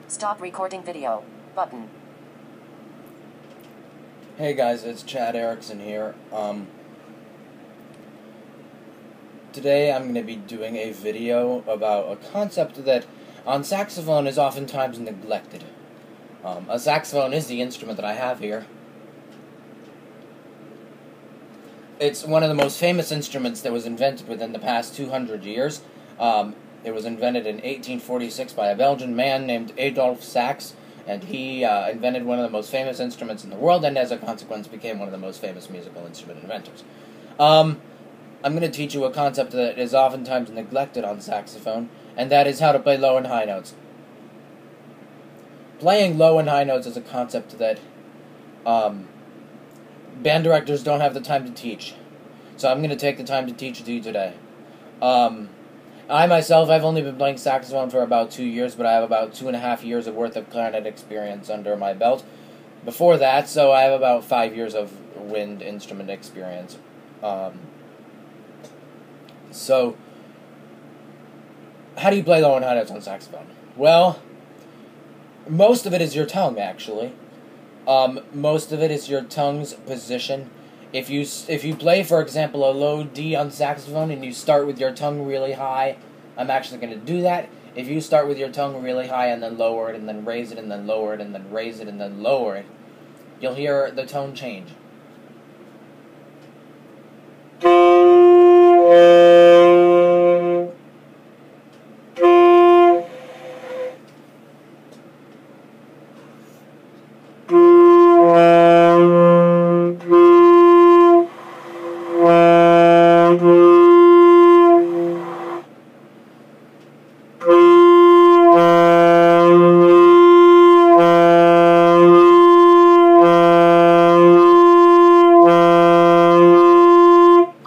Stop recording video. Button. Hey guys, it's Chad Erickson here. Today I'm going to be doing a video about a concept that on saxophone is oftentimes neglected. A saxophone is the instrument that I have here. It's one of the most famous instruments that was invented within the past 200 years. It was invented in 1846 by a Belgian man named Adolphe Sax, and he invented one of the most famous instruments in the world, and as a consequence became one of the most famous musical instrument inventors. I'm going to teach you a concept that is oftentimes neglected on saxophone, and that is how to play low and high notes. Playing low and high notes is a concept that band directors don't have the time to teach. So I'm going to take the time to teach it to you today. I myself, I've only been playing saxophone for about 2 years, but I have about 2.5 years of worth of clarinet experience under my belt. Before that, so I have about 5 years of wind instrument experience. So, how do you play low and high notes on saxophone? Well, most of it is your tongue, actually. Most of it is your tongue's position. If you play, for example, a low D on saxophone and you start with your tongue really high, I'm actually going to do that. If you start with your tongue really high and then lower it and then raise it and then lower it and then raise it and then lower it, you'll hear the tone change.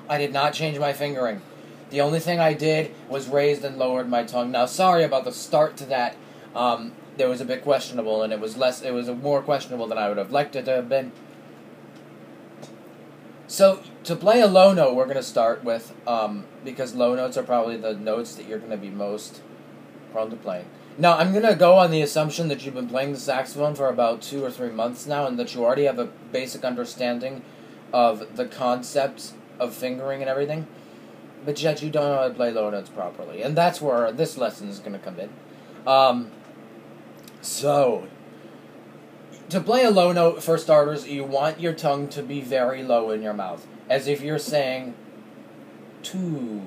I did not change my fingering. The only thing I did was raised and lowered my tongue. Now, sorry about the start to that. That was a bit questionable, and it was more questionable than I would have liked it to have been. So, to play a low note, we're going to start with, because low notes are probably the notes that you're going to be most prone to playing. Now, I'm going to go on the assumption that you've been playing the saxophone for about 2 or 3 months now, and that you already have a basic understanding of the concepts of fingering and everything, but yet you don't know how to play low notes properly, and that's where this lesson is going to come in. So, to play a low note, for starters, you want your tongue to be very low in your mouth, as if you're saying, two.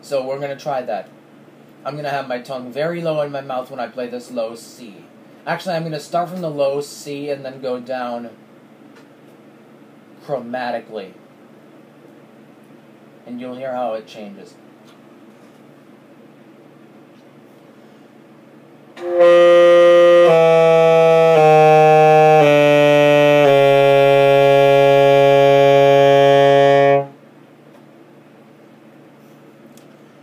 So we're going to try that. I'm going to have my tongue very low in my mouth when I play this low C. Actually, I'm going to start from the low C and then go down chromatically. And you'll hear how it changes.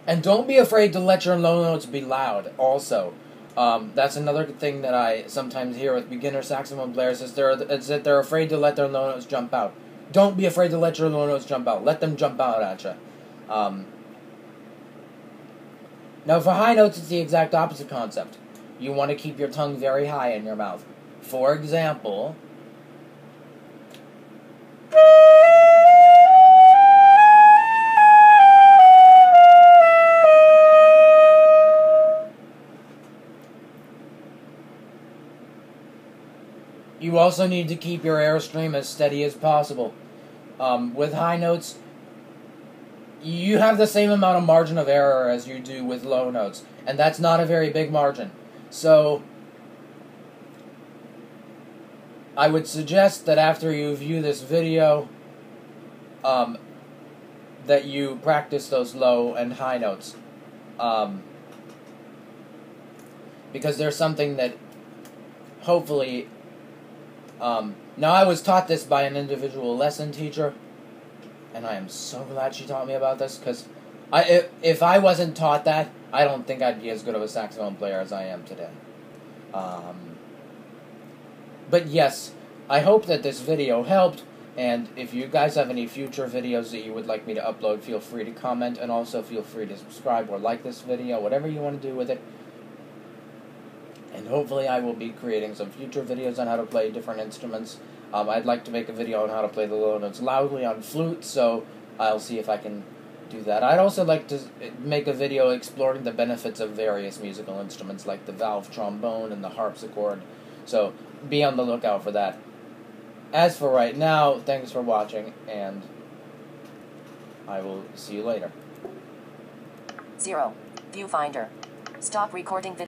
And don't be afraid to let your low notes be loud, also. That's another thing that I sometimes hear with beginner saxophone players, is that they're afraid to let their low notes jump out. Don't be afraid to let your low notes jump out. Let them jump out at you. Now, for high notes, it's the exact opposite concept. You want to keep your tongue very high in your mouth. For example, you also need to keep your airstream as steady as possible. With high notes, you have the same amount of margin of error as you do with low notes, and that's not a very big margin. So, I would suggest that after you view this video, that you practice those low and high notes. Because there's something that, hopefully, now I was taught this by an individual lesson teacher, and I am so glad she taught me about this, because if I wasn't taught that, I don't think I'd be as good of a saxophone player as I am today. But yes, I hope that this video helped. And if you guys have any future videos that you would like me to upload, feel free to comment, and also feel free to subscribe or like this video, whatever you want to do with it. And hopefully I will be creating some future videos on how to play different instruments. I'd like to make a video on how to play the low notes loudly on flute, so I'll see if I can do that. I'd also like to make a video exploring the benefits of various musical instruments, like the valve trombone and the harpsichord, so be on the lookout for that. As for right now, thanks for watching, and I will see you later. 0. Viewfinder. Stop recording video.